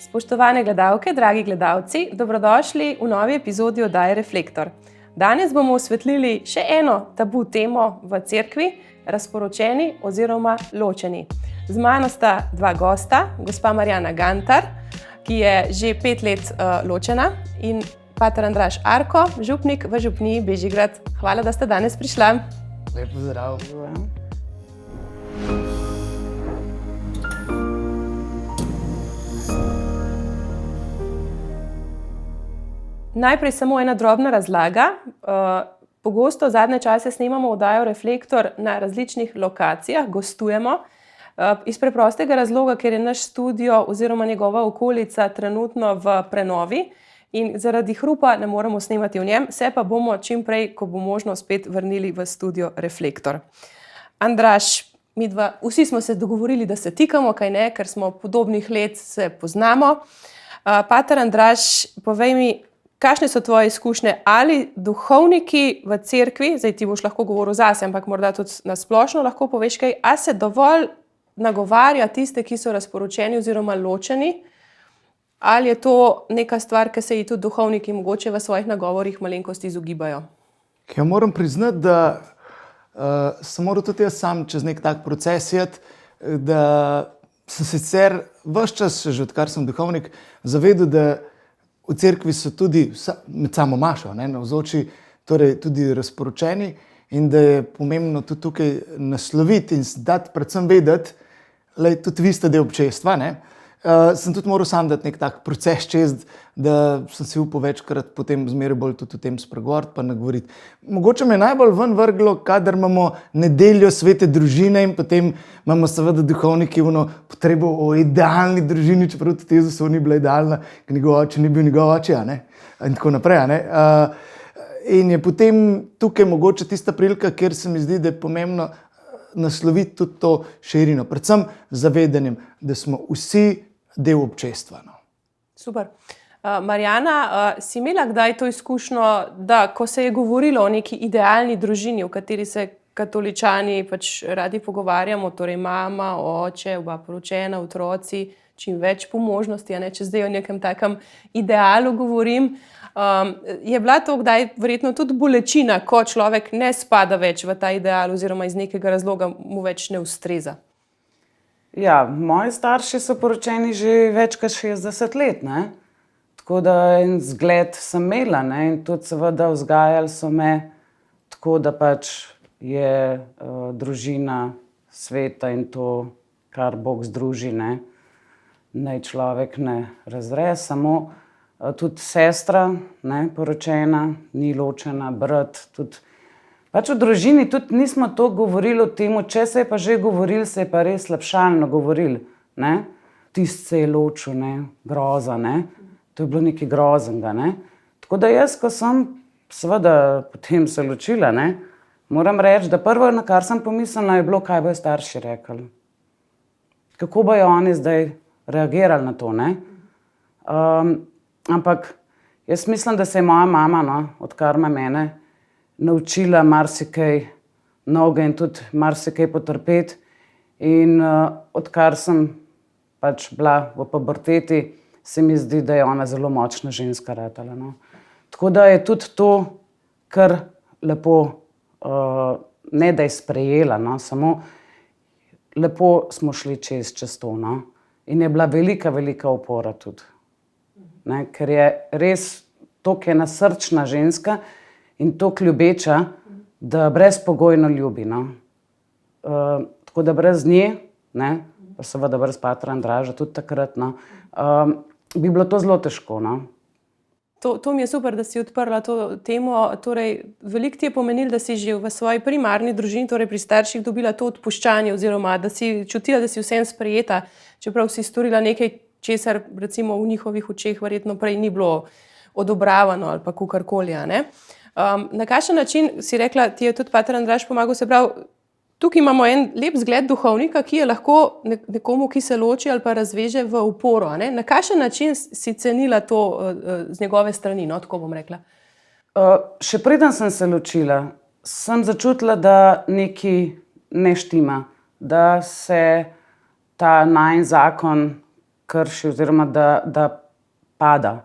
Spoštovane gledalke, dragi gledalci, dobrodošli v novi epizodi oddaje Reflektor. Danes bomo osvetlili še eno tabu temo v cerkvi, razporočeni oziroma ločeni. Z mano sta dva gosta, gospa Marjana Gantar, ki je že 5 let ločena, in pater Andraž Arko, župnik v župniji Bežigrad. Hvala, da ste danes prišla. Lep pozdrav. Najprej samo ena drobna razlaga. Pogosto zadnje čase snemamo oddajo Reflektor na različnih lokacijah, gostujemo. Iz preprostega razloga, ker je naš studio oziroma njegova okolica trenutno v prenovi in zaradi hrupa ne moremo snemati v njem, se pa bomo čim prej, ko bo možno, spet vrnili v studio Reflektor. Andraž, midva, vsi smo se dogovorili, da se tikamo, kaj ne, ker smo podobnih let, se poznamo. Pater Andraž, povej mi, kakšne so tvoje izkušnje? Ali duhovniki v cerkvi, zdaj ti boš lahko govoril zase, ampak morda tudi na splošno lahko poveš kaj, a se dovolj nagovarja tiste, ki so razporočeni oziroma ločeni, ali je to neka stvar, ki se ji tudi duhovniki mogoče v svojih nagovorih malenkosti izogibajo? Ja, moram priznati, da sem moral tudi jaz sam čez nek tak proces iti, da sem sicer ves čas, že odkar sem duhovnik, zavedel, da v cerkvi so tudi med samo mašo navzoči, torej tudi razporočeni, in da je pomembno tudi tukaj nasloviti in dati predvsem vedeti, da tudi vi ste del občestva. Sem tudi moral sam dati nek tak proces čez, da sem si upal večkrat potem zmeraj bolj tudi o tem spregovoriti pa nagovoriti. Mogoče me je najbolj ven vrglo, kadar imamo nedeljo svete družine in potem imamo seveda duhovniki potrebo o idealni družini, čeprav tudi Jezusova ni bila idealna, ker njegov oče ni bil njegov oče, in tako naprej. In je potem tukaj mogoče tista prilika, kjer se mi zdi, da je pomembno nasloviti tudi to širino, predvsem z zavedanjem, da smo vsi del občestva. Super. Marjana, si imela kdaj to izkušnjo, da ko se je govorilo o neki idealni družini, v kateri se katoličani pač radi pogovarjamo, torej mama, oče, oba poročena, otroci, čim več po možnosti, če zdaj o nekem takem idealu govorim, je bila to kdaj verjetno tudi bolečina, ko človek ne spada več v ta ideal oziroma iz nekega razloga mu več ne ustreza? Ja, moji starši so poročeni že več kot 60 let, tako da en zgled sem imela, in tudi seveda vzgajali so me tako, da pač je družina sveta in to, kar Bog združi, naj človek ne razre, samo tudi sestra, poročena, ni ločena, brat, tudi pač v družini tudi nismo toliko govorili o tem, če se je pa že govorili, se je pa res slabšalno govorili. Tist se je ločil, groza, to je bilo nekaj groznega. Tako da jaz, ko sem seveda potem se ločila, moram reči, da prvo, na kar sem pomislila, je bilo, kaj bojo starši rekli. Kako bojo oni zdaj reagirali na to, ampak jaz mislim, da se je moja mama, odkar ima mene, naučila marsikaj novega in tudi marsikaj potrpeti. In odkar sem pač bila v puberteti, se mi zdi, da je ona zelo močna ženska ratala. Tako da je tudi to kar lepo, ne da je sprejela, samo lepo smo šli čez to. In je bila velika, velika opora tudi. Ker je res toliko ena srčna ženska in toliko ljubeča, da brezpogojno ljubi. Tako da brez nje, pa seveda brez patra Andraža, tudi takrat, bi bilo to zelo težko. To mi je super, da si odprla to temo. Torej, veliko ti je pomenilo, da si že v svoji primarni družini, torej pri starših, dobila to odpuščanje oziroma da si čutila, da si vsem sprejeta, čeprav si storila nekaj, česar recimo v njihovih očeh verjetno prej ni bilo odobravano ali pa kakorkoli. Na kakšen način, si rekla, ti je tudi pater Andraž pomagal, se pravi, tukaj imamo en lep zgled duhovnika, ki je lahko nekomu, ki se loči ali pa razveže, v oporo. Na kakšen način si cenila to z njegove strani, tako bom rekla? Še preden sem se ločila, sem začutila, da nekaj ne štima, da se ta najin zakon, krši oziroma da pada.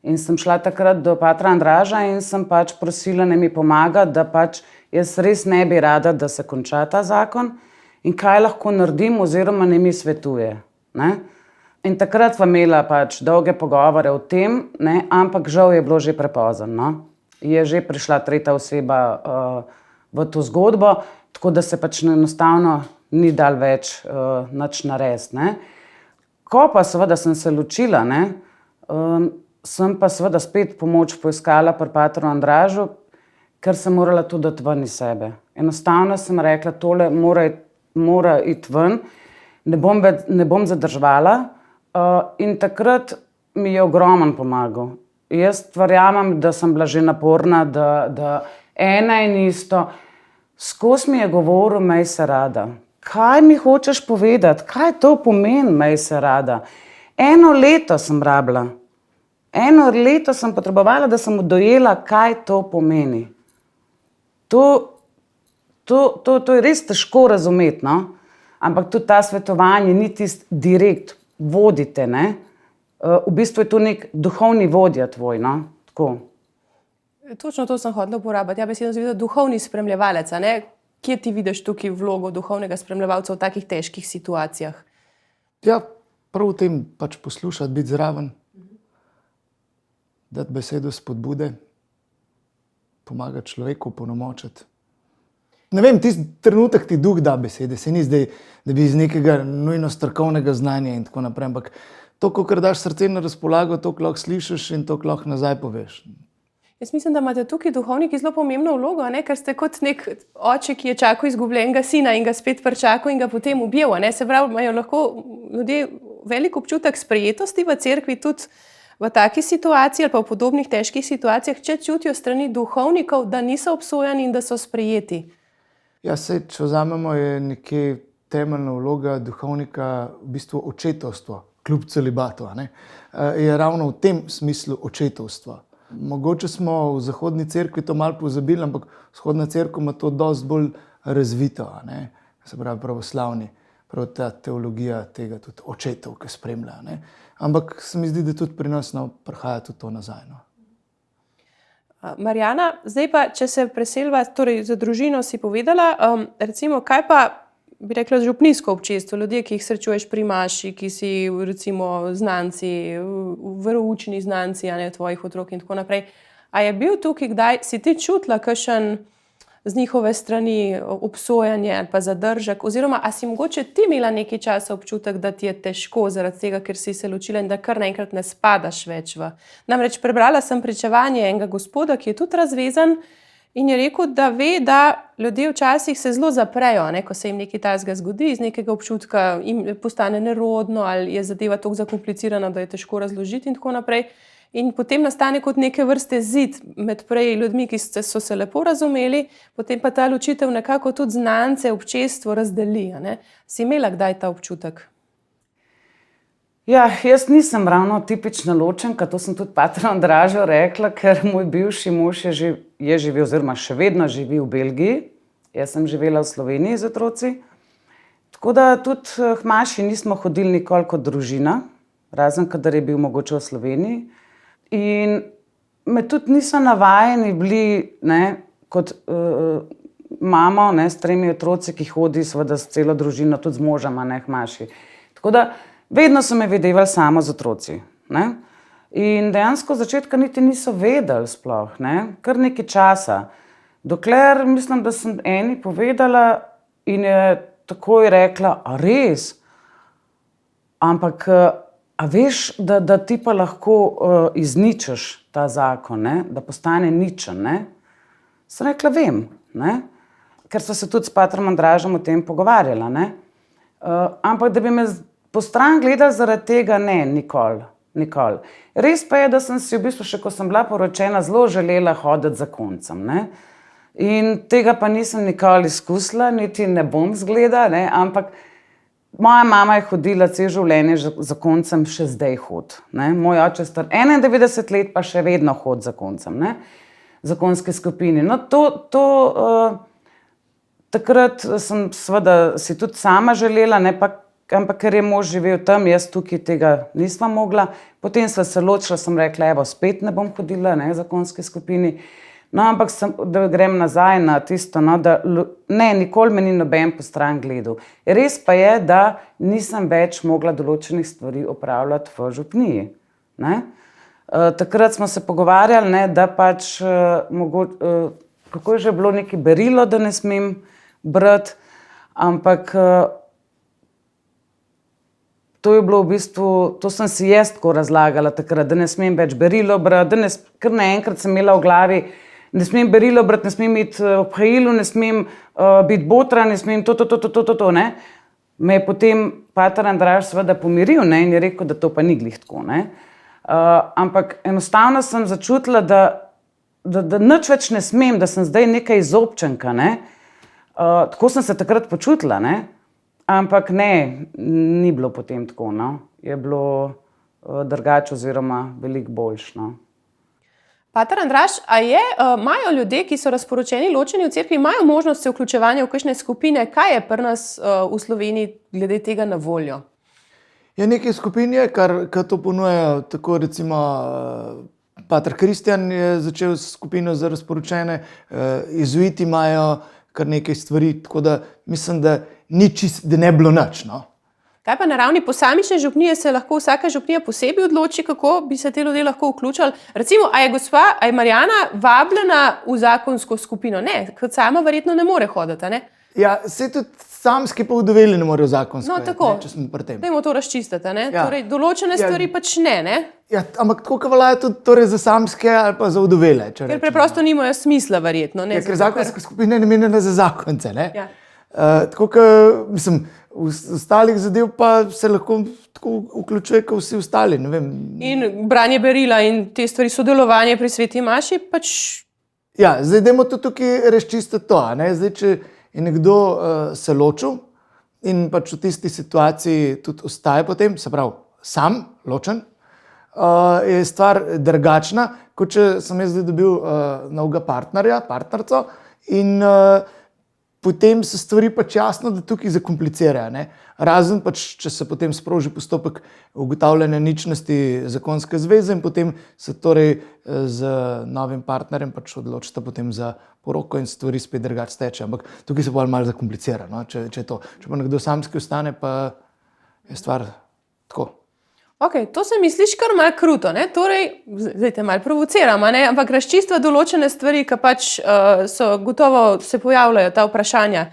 In sem šla takrat do patra Andraža in sem pač prosila, naj mi pomaga, da pač jaz res ne bi rada, da se konča ta zakon in kaj lahko naredim oziroma naj mi svetuje. Ne? In takrat sva imela pač dolge pogovore o tem, ne? Ampak žal je bilo že prepozno. No? Je že prišla tretja oseba v to zgodbo, tako da se pač enostavno ni dal več nič narediti. Ne? Ko pa seveda sem se ločila, ne, sem pa seveda spet pomoč poiskala pri patru Andražu, ker sem morala tudi dati ven iz sebe. Enostavno sem rekla, tole mora iti ven, ne bom zadrževala in takrat mi je ogromen pomagal. Jaz verjamem, da sem bila že naporna, da ena in isto, skozi mi je govoril, imej se rada. Kaj mi hočeš povedati? Kaj to pomeni, imej se rada? 1 leto sem rabila. 1 leto sem potrebovala, da sem dojela, kaj to pomeni. To je res težko razumeti, no? Ampak tudi ta svetovanje ni tisti direkt, vodite, ne? V bistvu je to nek duhovni vodja tvoj, no? Tako. Točno to sem hotela uporabiti. Ja, besedo zvida duhovni spremljevalec, a ne? Kje ti vidiš tukaj vlogo duhovnega spremljevalca v takih težkih situacijah? Ja, prav v tem pač poslušati, biti zraven, dati besedo spodbude, pomagati človeku, opolnomočiti. Ne vem, tisti trenutek ti duh da besede, se ni zdaj, da bi iz nekega nujno strokovnega znanja in tako naprej, ampak to, kolikor daš srce na razpolago, to lahko slišiš in to lahko nazaj poveš. Jaz mislim, da imate tukaj duhovniki zelo pomembno vlogo, ne? Ker ste kot nek oče, ki je čakal izgubljenega sina in ga spet pričakal in ga potem ubil. Ne? Se pravi, imajo lahko ljudje velik občutek sprejetosti v cerkvi tudi v taki situaciji ali pa v podobnih težkih situacijah, če čutijo strani duhovnikov, da niso obsojeni in da so sprejeti. Ja, sej, če vzamemo, je nekje temeljna vloga duhovnika v bistvu očetovstvo, kljub celibatu. Je ravno v tem smislu očetovstva. Mogoče smo v zahodni cerkvi to malo pozabili, ampak vzhodna cerkev ima to dosti bolj razvito, ne? Se pravi pravoslavni, prav ta teologija tega tudi očetov, ki spremlja. Ne? Ampak se mi zdi, da tudi pri nas prihaja tudi to nazaj. No? Marjana, zdaj pa, če se preselva, torej za družino si povedala, recimo, kaj pa bi rekla župnijsko občestvo, ljudje, ki jih srečuješ pri maši, ki si recimo znanci, veroučni znanci, a ne tvojih otrok in tako naprej. A je bil tukaj kdaj, si ti čutila kakšen z njihove strani obsojanje ali pa zadržek, oziroma a si mogoče ti imela nekaj časa občutek, da ti je težko zaradi tega, ker si se ločila in da kar naenkrat ne spadaš več v. Namreč prebrala sem pričevanje enega gospoda, ki je tudi razvezan, in je rekel, da ve, da ljudje včasih se zelo zaprejo, ne, ko se jim nekaj takega zgodi, iz nekega občutka jim postane nerodno ali je zadeva toliko zakomplicirana, da je težko razložiti in tako naprej. In potem nastane kot neke vrste zid med prej ljudmi, ki so se lepo razumeli, potem pa ta ločitev nekako tudi znance, občestvo razdeli. Ne. Si imela kdaj ta občutek? Ja, jaz nisem ravno tipična ločenka, to sem tudi patru Andražu rekla, ker moj bivši mož je živel, oziroma še vedno živi v Belgiji. Jaz sem živela v Sloveniji z otroci. Tako da tudi k maši nismo hodili nikoli kot družina, razen kadar je bil mogoče v Sloveniji. In me tudi niso navajeni bili, ne, kot mamo, ne, s 3 otroci, ki hodi seveda s celo družino, tudi z možem, ne, k maši. Tako da vedno so me videvali samo z otroci. Ne? In dejansko v začetku niti niso vedeli sploh, ne? Kar nekaj časa. Dokler, mislim, da sem eni povedala in je takoj rekla, a res? Ampak, a veš, da ti pa lahko izničiš ta zakon, ne? Da postane ničen, ne? Sem rekla, vem, ne? Ker so se tudi s patrom Andražem o tem pogovarjala, ne? Ampak da bi me po stran gledali zaradi tega, ne, nikoli. Res pa je, da sem si v bistvu, še ko sem bila poročena, zelo želela hoditi za koncem, ne. In tega pa nisem nikoli izkusila, niti ne bom zgleda, ne, ampak moja mama je hodila celo življenje za koncem, še zdaj hodi, ne. Moj oče star 91 let pa še vedno hodi za koncem, ne, za konjski skupini. No, takrat sem seveda si tudi sama želela, ne, pa ampak ker je mož živel tam, jaz tukaj tega nisva mogla. Potem sva se ločila, sem rekla, evo, spet ne bom hodila, ne, zakonski skupini. No, ampak da grem nazaj na tisto, no, da ne, nikoli me ni noben po stran gledal. Res pa je, da nisem več mogla določenih stvari opravljati v župniji, ne. Takrat smo se pogovarjali, ne, da pač kako je že bilo neki berilo, da ne smem brati, ampak to je bilo v bistvu, to sem si jaz tako razlagala takrat, da ne smem več berilo brati, kar naenkrat sem imela v glavi, ne smem berilo brati, ne smem iti ob hajilu, ne smem biti botra, ne smem to, ne. Me je potem pater Andraž seveda pomiril, ne, in je rekel, da to pa ni glih tako, ne. Ampak enostavno sem začutila, da nič več ne smem, da sem zdaj neka izobčenka, ne. Tako sem se takrat počutila, ne. Ampak ne, ni bilo potem tako, no. Je bilo drugače oziroma veliko boljše, no. Pater Andraž, a imajo ljudje, ki so razporočeni, ločeni v cerkvi, imajo možnost se vključevanja v kakšne skupine? Kaj je pri nas v Sloveniji glede tega na voljo? Je nekaj skupin, kar to ponujajo, tako recimo pater Kristjan je začel s skupino za razporočene, jezuiti imajo kar nekaj stvari, tako da mislim, da ni čist, da ne bilo nič, no. Kaj pa na ravni posamične župnije se lahko vsaka župnija posebej odloči, kako bi se te ljudje lahko vključili? Recimo, a je Marjana vabljena v zakonsko skupino? Ne, kot sama verjetno ne more hoditi, ne? Ja, se tudi samski pa vdoveli ne morejo zakonsko, no, tako, ne, če smo pri tem. Dajmo to razčistiti, ne? Ja. Torej, določene stvari pač ne? Ja, ampak tako, kot veljajo tudi torej za samske ali pa za vdovele, če Ker rečemo. preprosto nimajo smisla verjetno, ne? Ja, ker zakonska skupina je namenjena za zakonce, ne? Ja. Tako, kot, mislim, v ostalih zadev pa se lahko tako vključuje, kot vsi ostali, ne vem. In branje berila in te stvari, sodelovanje pri sveti maši, pač... Ja, zdaj dajmo to tukaj razčistiti to, ne? Zdaj, če je nekdo se ločil in pač v tisti situaciji tudi ostaje potem, se pravi, sam, ločen, je stvar drugačna, kot če sem jaz zdaj dobil novega partnerco in potem se stvari pač jasno, da tukaj zakomplicirajo, ne. Razen pač, če se potem sproži postopek ugotavljanja ničnosti zakonske zveze in potem se torej z novim partnerjem pač odločita potem za poroko in stvari spet drugače steče. Ampak tukaj se bolj malo zakomplicira, no, če je to. Če pa nekdo samski ostane, pa je stvar tako. Ok, to se mi sliši kar malo kruto, ne? Torej, zdaj te malo provociram, ne? Ampak razčistva določene stvari, ki pač gotovo se pojavljajo ta vprašanja.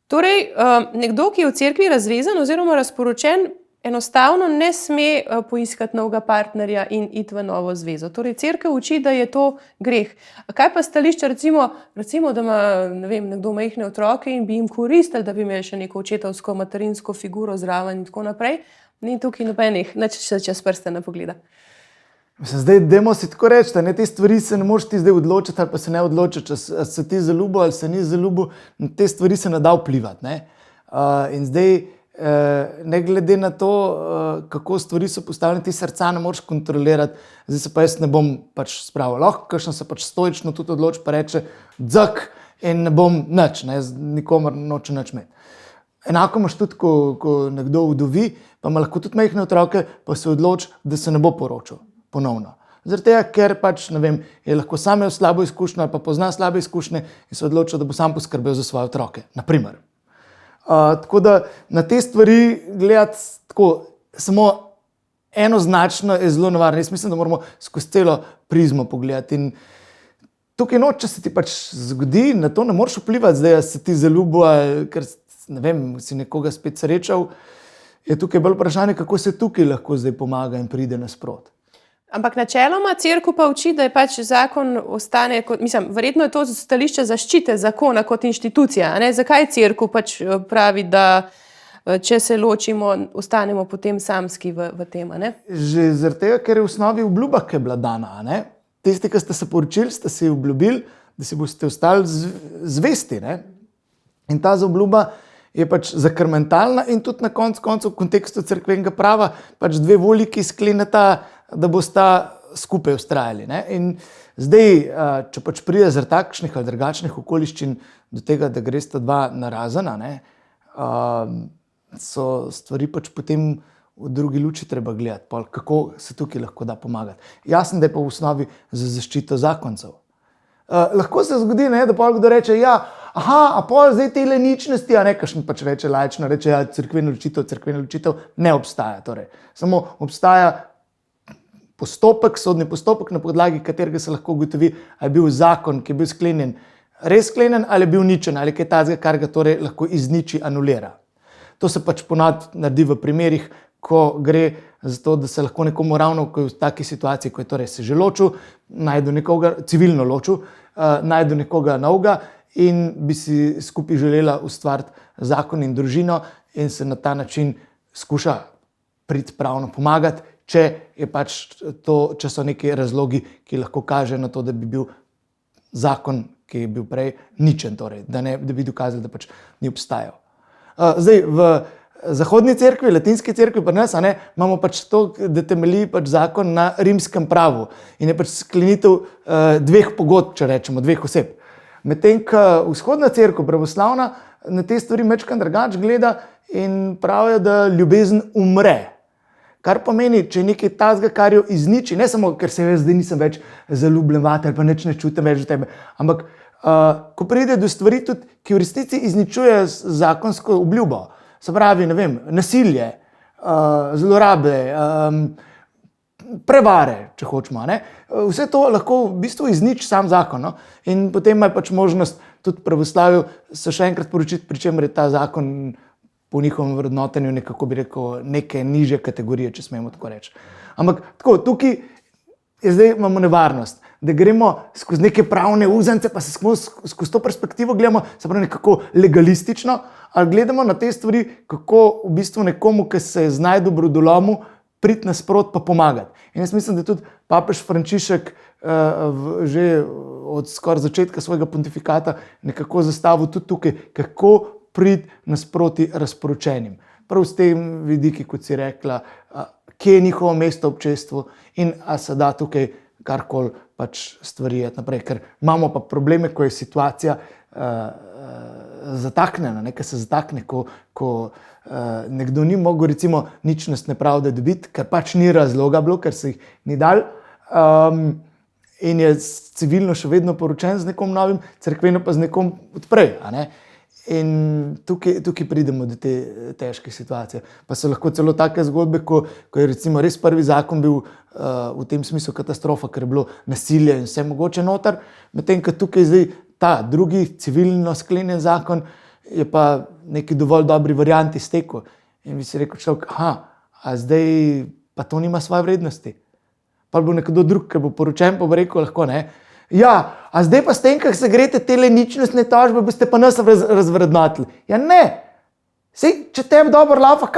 Torej, nekdo, ki je v cerkvi razvezan oziroma razporočen, enostavno ne sme poiskati novega partnerja in iti v novo zvezo. Torej, cerkev uči, da je to greh. A kaj pa stališče, recimo, da ima, ne vem, nekdo majhne otroke in bi jim koristili, da bi imeli še neko očetovsko, materinsko figuro zraven in tako naprej? Ni tukaj nobenih, nič se čez prste ne pogleda. Mislim, zdaj, dajmo si tako reči, da te stvari se ne moreš ti zdaj odločiti ali pa se ne odločiti, če se ti zaljubil ali se ni zaljubil, na te stvari se ne da vplivati, ne. In zdaj, ne glede na to, kako stvari so postavljene, ti srca ne moreš kontrolirati, zdaj se pa jaz ne bom pač spravil. Lahko, kakšno se pač stoično tudi odloči, pa reče dzak in ne bom nič, ne, nikomer noče nič imeti. Enako imaš tudi, ko nekdo vdovi, pa ima lahko tudi majhne otroke, pa se odloči, da se ne bo poročil ponovno. Zaradi tega, ker pač, ne vem, je lahko sam imel slabo izkušnjo ali pa pozna slabe izkušnje in se odločil, da bo sam poskrbel za svoje otroke, na primer. Tako da na te stvari gledati tako samo enoznačno je zelo nevarno. Jaz mislim, da moramo skozi celo prizmo pogledati. In tukaj noč, če se ti pač zgodi, na to ne moreš vplivati, zdaj se ti zaljubil ali ker ne vem, si nekoga spet srečal, je tukaj bolj vprašanje, kako se tukaj lahko zdaj pomaga in pride nasprot. Ampak načeloma cerkev pa uči, da je pač zakon ostane, verjetno je to stališče zaščite zakona kot inštitucija, a ne? Zakaj cerkev pač pravi, da če se ločimo, ostanemo potem samski v tem, a ne? Že zaradi tega, ker je v osnovi obljuba, ki je bila dana, a ne? Tisti, ki ste se poročili, ste si obljubili, da si boste ostali zvesti, ne? In ta zaobljuba je pač zakrmentalna in tudi na koncu v kontekstu cerkvenega prava pač dve volji, ki skleneta, da bosta skupaj vztrajali, ne. In zdaj, če pač pride zaradi takšnih ali drugačnih okoliščin do tega, da gresta dva narazena, ne, so stvari pač potem v drugi luči treba gledati, kako se tukaj lahko da pomagati. Jasno, da je pa v osnovi za zaščito zakoncev. Lahko se zgodi, ne, da kdo reče, ja, a pol zdaj te ničnosti, a ne, kakšen pač reče laično, reče, ja, cerkvena ločitev ne obstaja. Torej, samo obstaja postopek, sodni postopek, na podlagi katerega se lahko ugotovi, ali je bil zakon, ki je bil sklenjen, res sklenjen, ali je bil ničen, ali kaj takega, kar ga torej lahko izniči, anulira. To se pač ponavadi naredi v primerih, ko gre za to, da se lahko nekomu ravno v taki situaciji, ko je torej se že ločil, najdu nekoga, civilno ločil, najdu nekoga novega in bi si skupaj želela ustvariti zakon in družino in se na ta način skuša priti pravno pomagati, če so neki razlogi, ki lahko kažejo na to, da bi bil zakon, ki je bil prej, ničen, torej, da bi dokazali, da pač ni obstajal. Zdaj, v zahodni cerkvi, latinski cerkvi pri nas, imamo pač to, da temelji pač zakon na rimskem pravu in je pač sklenitev dveh pogodb, če rečemo, dveh oseb. Medtem ko vzhodna cerkev, pravoslavna, na te stvari mečkan drugače gleda in pravijo, da ljubezen umre. Kar pomeni, če je nekaj takega, kar jo izniči, ne samo, ker se jaz zdaj nisem več zaljubljen vate ali pa nič ne čutim več do tebe, ampak ko pride do stvari tudi, ki v resnici izničuje zakonsko obljubo, se pravi, ne vem, nasilje, zlorabe, prevare, če hočemo, ne? Vse to lahko v bistvu izniči sam zakon, no? In potem ima pač možnost tudi pravoslavju se še enkrat poročiti, pri čemer je ta zakon po njihovem vrednotenju nekako, bi rekel, neke nižje kategorije, če smemo tako reči. Ampak tako, tukaj zdaj imamo nevarnost, da gremo skozi neke pravne uzance, pa se skozi to perspektivo gledamo, se pravi nekako legalistično, ali gledamo na te stvari, kako v bistvu nekomu, ki se znajde v brodolomu, priti nasprot pa pomagati. In jaz mislim, da tudi papež Frančišek že od skoraj začetka svojega pontifikata nekako zastavil tudi tukaj, kako priti nasproti razporočenim. Prav s tem vidiki, kot si rekla, kje je njihovo mesto v občestvu in a se da tukaj karkoli pač stvari jeti naprej. Ker imamo pa probleme, ko je situacija zataknjena, nekaj se zatakne, ko nekdo ni mogel recimo ničnostne pravde dobiti, ker pač ni razloga bilo, ker se jih ni dal in je civilno še vedno poročen z nekom novim, cerkveno pa z nekom odprej. In tukaj pridemo do te težke situacije. Pa so lahko celo take zgodbe, ko je recimo res prvi zakon bil v tem smislu katastrofa, ker je bilo nasilje in vse mogoče noter, medtem ko tukaj zdaj ta drugi civilno sklenjen zakon je pa neki dovolj dobri varianti stekel. In bi si rekel človek, a zdaj pa to nima svoje vrednosti. Pa bo nekdo drug, ki bo poročen, pa bo rekel lahko, ne, ja, a zdaj pa s tem, kak se greste tele ničnostne tožbe, boste pa nas razvrednotili. Ja ne, sej, če tebi dobro laufa,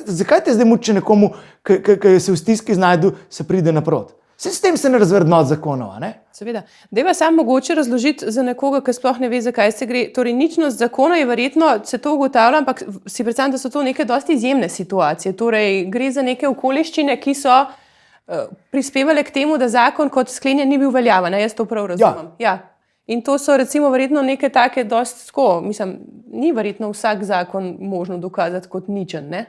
zakaj te zdaj muči nekomu, ki se v stiski znajdu, se pride naprot? Sej s tem se ne razvrednot zakonov, a ne? Seveda. Dajva samo mogoče razložiti za nekoga, ki sploh ne ve, zakaj se gre. Torej, ničnost zakona je verjetno, se to ugotavlja, ampak si predstavljam, da so to neke dosti izjemne situacije. Torej, gre za neke okoliščine, ki so prispevale k temu, da zakon kot sklenjen ni bil veljaven. Jaz to prav razumem. Ja. In to so recimo verjetno neke take dosti tako, mislim, ni verjetno vsak zakon možno dokazati kot ničen, ne?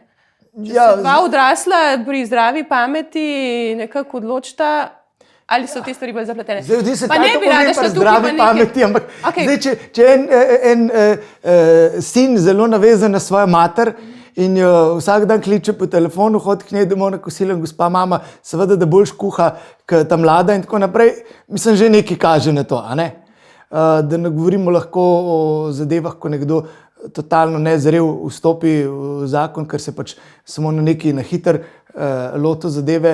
Če se dva odrasla pri zdravi pameti nekako odločita, ali so te stvari bolj zapletene? Zdaj, pa ne bi rada šla zdravi pameti, ampak zdaj, če en sin zelo navezan na svojo mater in jo vsak dan kliče po telefonu, hodi k njej domov na kosilo in gospa mama, seveda, da boljš kuha, kot ta mlada in tako naprej, mislim, že nekaj kaže na to, a ne? Da ne govorimo lahko o zadevah, ko nekdo totalno nezrel vstopi v zakon, ker se pač samo na neki na hiter loto zadeve,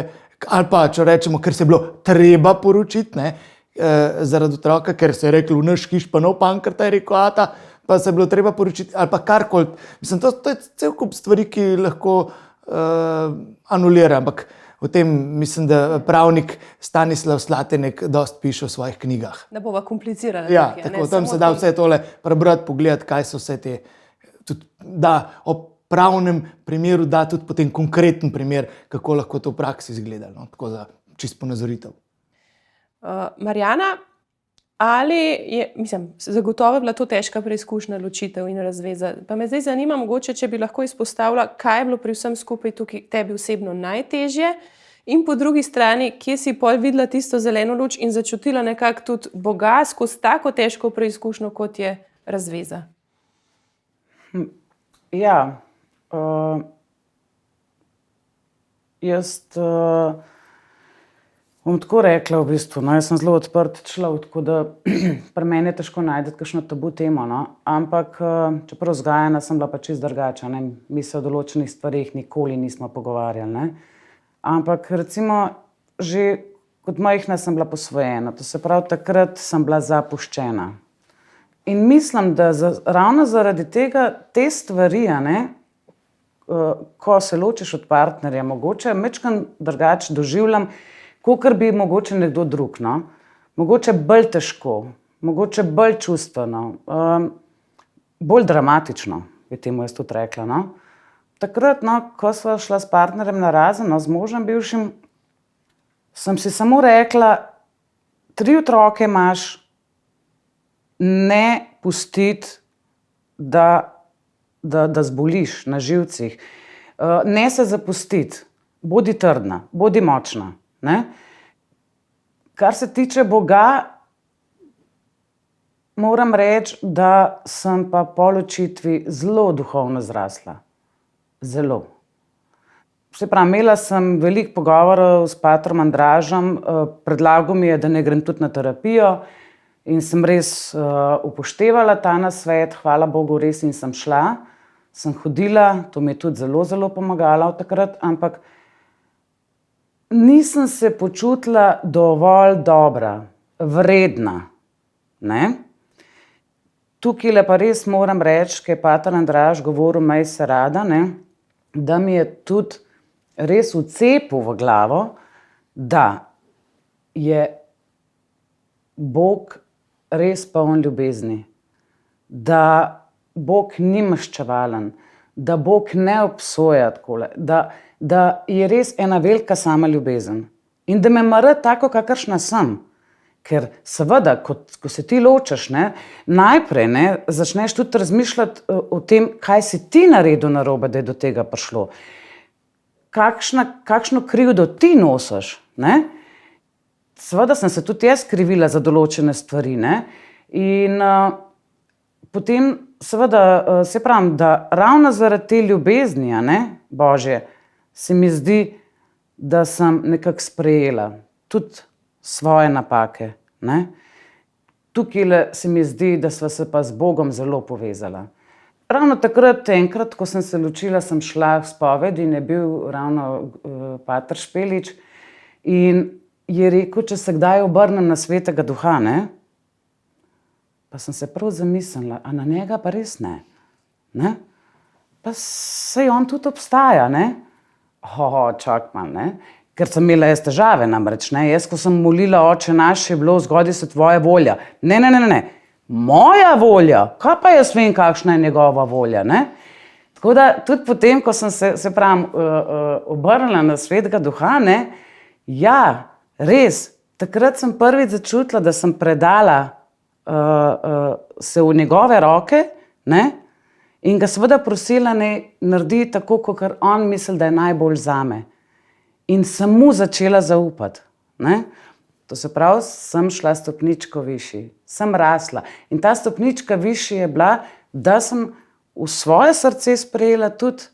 ali pa, če rečemo, ker se je bilo treba poročiti, ne, zaradi otroka, ker se je reklo, v naš hiš pa nov pankrta, je rekel ata, pa se je bilo treba poročiti, ali pa karkoli. Mislim, to je cel kup stvari, ki lahko anulira, ampak o tem mislim, da pravnik Stanislav Slatenek dosti piše v svojih knjigah. Da bova komplicirala. Ja, tako, tam se da vse tole prebrati, pogledati, kaj so vse te, tudi, da o pravnem primeru da tudi potem konkreten primer, kako lahko to v praksi izgleda, no? Tako za čisto ponazoritev. Marjana, Ali je, mislim, zagotovo je bila to težka preizkušnja, ločitev in razveza. Pa me zdaj zanima, mogoče, če bi lahko izpostavila, kaj je bilo pri vsem skupaj tukaj tebi osebno najtežje, in po drugi strani, kje si pol videla tisto zeleno luč in začutila nekako tudi Boga skozi tako težko preizkušnjo, kot je razveza. Ja, jaz bom tako rekla v bistvu, no, jaz sem zelo odprt človek, tako da pri meni je težko najti kakšno tabu temo, no, ampak čeprav vzgajana sem bila pa čisto drugačna, ne, mi se o določenih stvarih nikoli nismo pogovarjali, ne, ampak recimo že kot majhna sem bila posvojena, to se pravi takrat sem bila zapuščena. In mislim, da ravno zaradi tega te stvari, ne, ko se ločiš od partnerja, mogoče majčkeno drugače doživljam, kakor bi mogoče nekdo drug, no. Mogoče bolj težko, mogoče bolj čustveno, bolj dramatično, bi temu jaz tudi rekla, no. Takrat, no, ko sva šla s partnerjem narazen, no, z možem bivšim, sem si samo rekla, 3 otroke imaš, ne pustiti, da zboliš na živcih, ne se zapustiti, bodi trdna, bodi močna. Ne? Kar se tiče Boga, moram reči, da sem pa po ločitvi zelo duhovno zrasla. Zelo. Se pravi, imela sem veliko pogovorov s patrom Andražem, predlagal mi je, da ne grem tudi na terapijo in sem res upoštevala ta nasvet, hvala Bogu, res in sem šla, sem hodila, to mi je tudi zelo, zelo pomagalo takrat, ampak nisem se počutila dovolj dobra, vredna, ne. Tukaj pa res moram reči, ker je pater Andraž govoril, mej se rada, ne, da mi je tudi res vcepil v glavo, da je Bog res poln ljubezni, da Bog ni maščevalen, da Bog ne obsoja takole, da je res ena velika sama ljubezen in da me mara tako, kakršna sem. Ker seveda, ko se ti ločiš, ne, najprej, ne, začneš tudi razmišljati o tem, kaj si ti naredil narobe, da je do tega prišlo. Kakšno krivdo ti nosiš, ne. Seveda sem se tudi jaz krivila za določene stvari, ne, in potem seveda, se pravim, da ravno zaradi te ljubezni, ne, Božje, se mi zdi, da sem nekako sprejela tudi svoje napake, ne. Tukaj se mi zdi, da sva se pa z Bogom zelo povezala. Ravno takrat, enkrat, ko sem se ločila, sem šla v spoved in je bil ravno pater Špelič in je rekel, če se kdaj obrnem na Svetega Duha, ne, pa sem se prav zamislila, a na njega pa res ne, ne. Pa saj on tudi obstaja, ne. Čak malo, ne. Ker sem imela jaz težave namreč, ne. Jaz, ko sem molila Oče naš, je bilo zgodi se tvoja volja. Ne. Moja volja, kaj pa jaz vem, kakšna je njegova volja, ne. Tako da tudi potem, ko sem se pravim, obrnila na Svetega Duha, ne, ja, res, takrat sem prvič začutila, da sem predala se v njegove roke, ne, in ga seveda prosila, naj naredi tako, kakor on misli, da je najbolj zame. In sem mu začela zaupati, ne. To se pravi, sem šla stopničko višji, sem rasla. In ta stopnička višji je bila, da sem v svoje srce sprejela tudi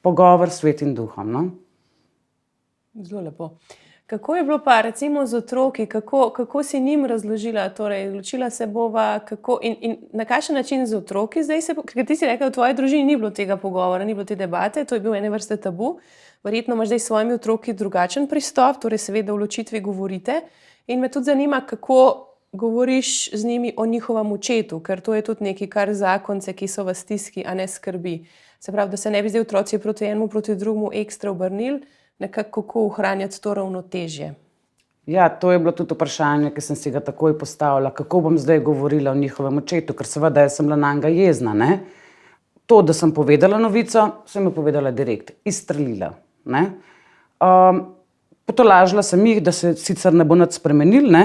pogovor s Svetim Duhom, no. Zelo lepo. Kako je bilo pa recimo z otroki, kako si njim razložila, torej ločila se bova, kako in na kakšen način z otroki zdaj se, ker ti si rekla, v tvoji družini ni bilo tega pogovora, ni bilo te debate, to je bil ene vrste tabu, verjetno imaš zdaj s svojimi otroki drugačen pristop, torej seveda v ločitvi govorite in me tudi zanima, kako govoriš z njimi o njihovem očetu, ker to je tudi nekaj, kar zakonce, ki so v stiski, a ne skrbi. Se pravi, da se ne bi zdaj otroci proti enemu, proti drugemu ekstra obrnili, nekako kako ohranjati to ravnotežje. Ja, to je bilo tudi vprašanje, ki sem si ga takoj postavila, kako bom zdaj govorila o njihovem očetu, ker seveda jaz sem bila nanj jezna, ne. To, da sem povedala novico, sem jo povedala direkt, izstrelila, ne. Potolažila sem jih, da se sicer ne bo nič spremenil, ne,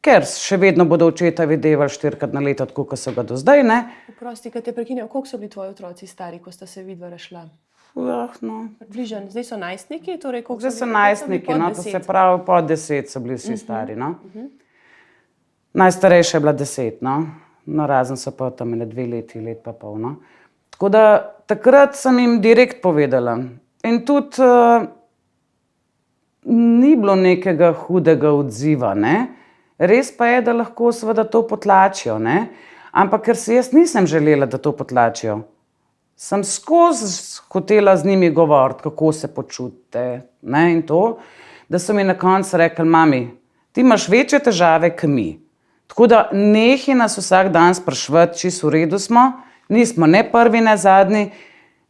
ker še vedno bodo očeta videvali 4-krat na leto, tako kot so ga do zdaj. Ne? Prosti, kad te prekinjam, koliko so bili tvoji otroci stari, ko sta se vidva rešla? No. Bližan, zdaj so najstniki, torej koliko Zdaj so najstniki, no, to se pravi, po 10 so bili vsi stari. No? Najstarejša je bila 10, no, razen so pa tam 2 leti, let pa pol. No? Tako da takrat sem jim direkt povedala. In tudi ni bilo nekega hudega odziva. Ne? Res pa je, da lahko seveda to potlačijo. Ne? Ampak ker si jaz nisem želela, da to potlačijo, sem skozi hotela z njimi govoriti, kako se počutite. Ne? In to, da so mi na koncu rekli, mami, ti imaš večje težave, kot mi. Tako da nehi nas vsak dan sprašvati, čisto v redu smo, nismo ne prvi, ne zadnji,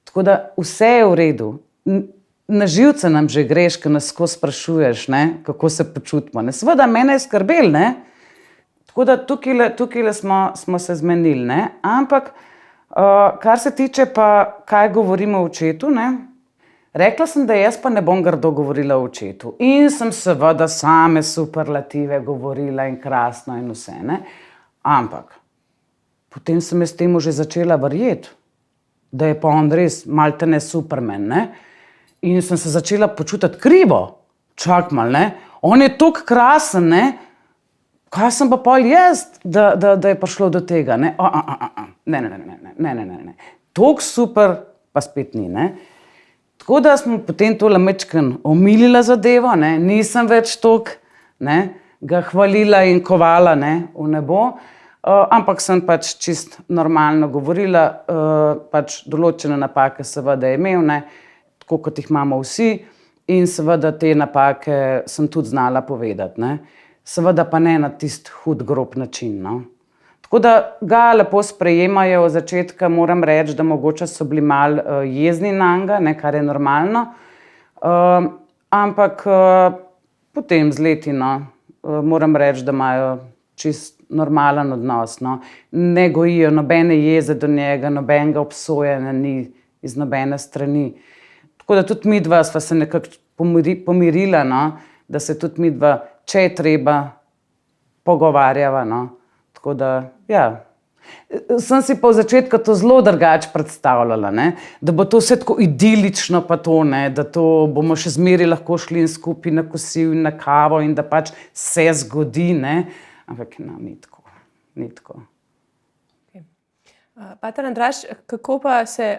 tako da vse je v redu. Na živce nam že greš, ko nas skozi sprašuješ, ne, kako se počutimo. Ne. Seveda, mene je skrbel, ne. Tako da tukaj smo se zmenili, ne. Ampak, kar se tiče pa, kaj govorimo o očetu, ne. Rekla sem, da jaz pa ne bom grdo govorila o očetu. In sem seveda same superlative govorila in krasno in vse, ne. Ampak, potem sem jaz temu že začela verjeti, da je pa on res maltene Superman, ne. In sem se začela počutiti krivo. Čak mal, ne. On je toliko krasen, ne. Kaj sem pa pol jaz, da je prišlo do tega, ne. Ne. Toliko super pa spet ni, ne. Tako da smo potem tole majčkeno omilila zadevo, ne. Nisem več toliko, ne, ga hvalila in kovala, ne, v nebo. Ampak sem pač čist normalno govorila, pač določene napake seveda je imel, ne. Tako kot jih imamo vsi, in seveda te napake sem tudi znala povedati. Ne. Seveda pa ne na tisti hud, grob način. No. Tako da ga lepo sprejemajo. Od začetka moram reči, da mogoče so bili malo jezni nanj, kar je normalno. Ampak potem z leti, no, moram reči, da imajo čist normalen odnos. No. Ne gojijo nobene jeze do njega, nobenega obsojanja ni iz nobene strani. Tako da tudi midva sva se nekako pomirila, no, da se tudi midva, če je treba, pogovarjava. No. Tako da, ja. Sem si pa v začetku to zelo drugače predstavljala, ne, da bo to vse tako idilično pa to, ne, da to bomo še zmeraj lahko šli in skupaj na kosilo in na kavo in da pač se zgodi, ne. Ampak no, ni tako. Pater Andraž, kako pa se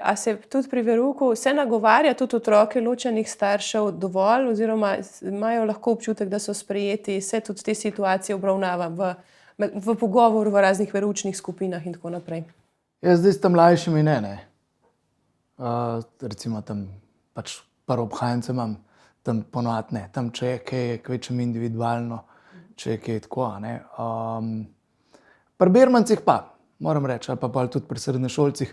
tudi pri verouku se nagovarja tudi otroke ločenih staršev dovolj oziroma imajo lahko občutek, da so sprejeti, se tudi te situacije obravnava v pogovoru v raznih veroučnih skupinah in tako naprej? Jaz zdaj s tem mlajšimi ne. Recimo tam pač prvobhajence imam, tam ponovadi ne. Tam, če je kaj, je kvečem individualno, če je kaj tako, ne. Pri bermancih pa, moram reči, ali pa tudi pri srednješolcih,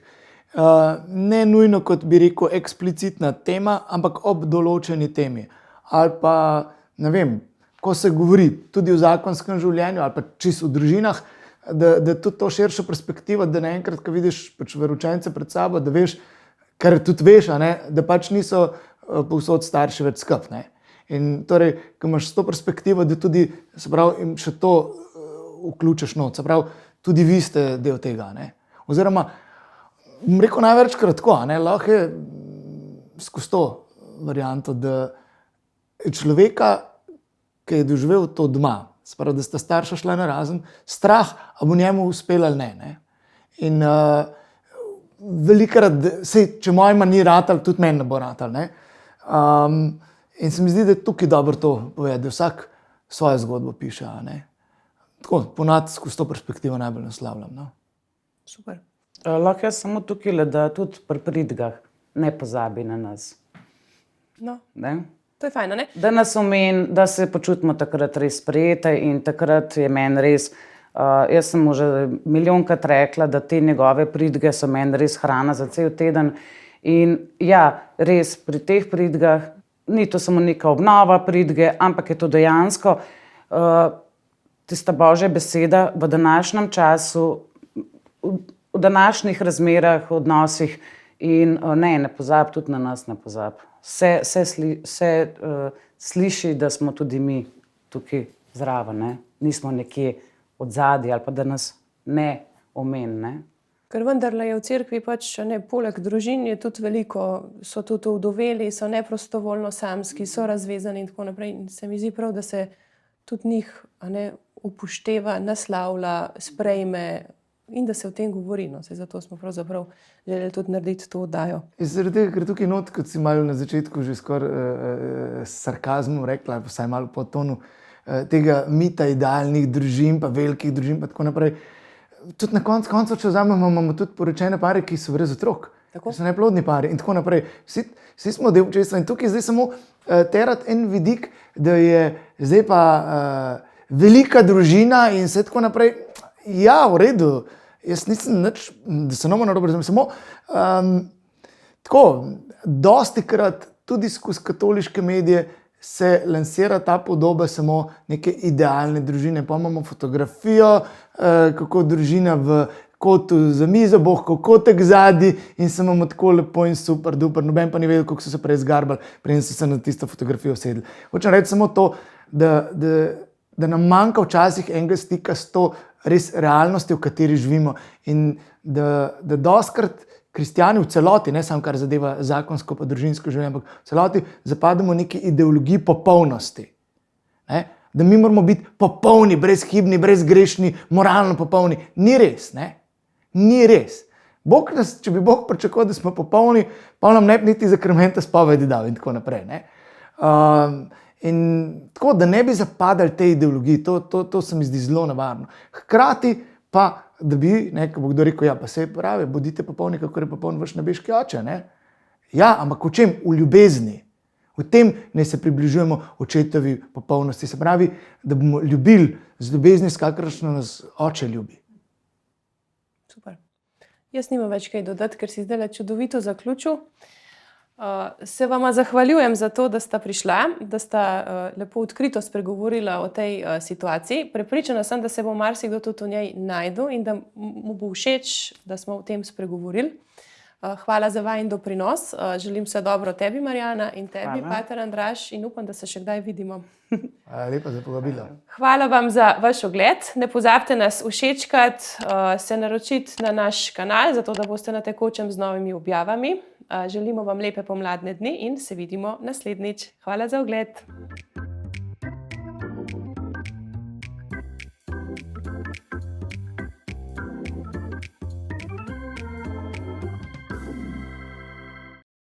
ne nujno, kot bi rekel, eksplicitna tema, ampak ob določeni temi. Ali pa, ne vem, ko se govori tudi o zakonskem življenju ali pa čisto v družinah, da tudi to širšo perspektivo, da naenkrat, ko vidiš pač veroučence pred sabo, da veš, kar tudi veš, da pač niso povsod starši več skupaj, ne. In torej, ko imaš to perspektivo, da tudi, se pravi, in še to vključiš not, se pravi, tudi vi ste del tega, ne. Oziroma, bom rekel največkrat tako, ne, lahko je skozi to varianto, da človeka, ki je doživel to doma, se pravi, da sta starša šla narazen, strah, a bo njemu uspelo ali ne. In velikokrat, če mojima ni ratal, tudi meni ne bo ratal, ne. In se mi zdi, da je tukaj dobro to povedati, da vsak svojo zgodbo piše, ne. Tako, ponad skozi to perspektivo najbolj naslavljam. No. Super. Lahko jaz samo tukaj, da tudi pri pridigah ne pozabi na nas. No, Ne? to je fajn, ne? Da nas omeni, da se počutimo takrat res sprejete in takrat je meni res, jaz sem mu že milijonkrat rekla, da te njegove pridige so meni res hrana za cel teden. In ja, res pri teh pridigah ni to samo neka obnova pridige, ampak je to dejansko tista božja beseda v današnjem času, v današnjih razmerah, odnosih in ne pozabi, tudi na nas ne pozabi. Vse sliši, da smo tudi mi tukaj zraven, ne? nismo nekje od zadaj ali pa da nas ne omeni. Ne? Ker vendarle je v cerkvi pač, ne, poleg družin je tudi veliko, so tudi vdoveli, so neprostovoljno samski, so razvezani in tako naprej. In se mi zdi prav, da se tudi njih, ne, upošteva, naslavlja, sprejme in da se o tem govori. No. Zato smo pravzaprav želeli tudi narediti to oddajo. Zaradi tega, ker tukaj not, kot si malo na začetku že skoraj s sarkazmom rekla, ali vsaj malo po tonu tega mita idealnih družin, pa velikih družin, pa tako naprej. Tudi na koncu, če vzamemo, imamo tudi poročene pare, ki so brez otrok, ki so neplodni pari in tako naprej. Vsi smo del občestva in tukaj zdaj samo terati en vidik, da je zdaj pa velika družina in vse tako naprej. Ja, v redu, jaz nisem nič, da se nomo narobe razumem, samo tako, dostikrat tudi skozi katoliške medije se lansira ta podoba samo neke idealne družine. Pa imamo fotografijo, kako družina v kotu za mizo, bohko kotek zadaj in se imamo tako lepo in super, duper. Noben pa ni vedel, kako so se prej zgarbali, preden so se na tisto fotografijo sedli. Hočem reči samo to, da nam manjka včasih enega stika s to res realnostjo, v kateri živimo in da dostikrat kristjani v celoti, ne samo kar zadeva zakonsko pa družinsko življenje, ampak v celoti zapademo neki ideologiji popolnosti. Ne? Da mi moramo biti popolni, brezhibni, brezgrešni, moralno popolni. Ni res, ne? Ni res. Če bi Bog pričakoval, da smo popolni, pa nam ne bi niti zakrmenta spovedi dal in tako naprej. Ne? In tako, da ne bi zapadali tej ideologiji, to se mi zdi zelo nevarno. Hkrati pa, da bi, ko bo kdo rekel, ja, pa se pravi, bodite popolni, kako je popoln vaš nebeški oče. Ne? Ja, ampak v čem? V ljubezni. V tem ne se približujemo očetovi popolnosti. Se pravi, da bomo ljubili z ljubezni, s kakršno nas oče ljubi. Super. Jaz nimam več kaj dodati, ker si zdaj čudovito zaključil. Se vama zahvaljujem za to, da sta prišla, da sta lepo odkrito spregovorila o tej situaciji. Prepričana sem, da se bo marsikdo tudi v njej našel in da mu bo všeč, da smo o tem spregovorili. Hvala za vajin doprinos. Želim vse dobro tebi, Marjana, in tebi, pater Andraž, in upam, da se še kdaj vidimo. Lepa za povabilo. Hvala vam za vaš ogled. Ne pozabite nas všečkati, se naročiti na naš kanal, zato da boste na tekočem z novimi objavami. Želimo vam lepe pomladne dni in se vidimo naslednjič. Hvala za ogled.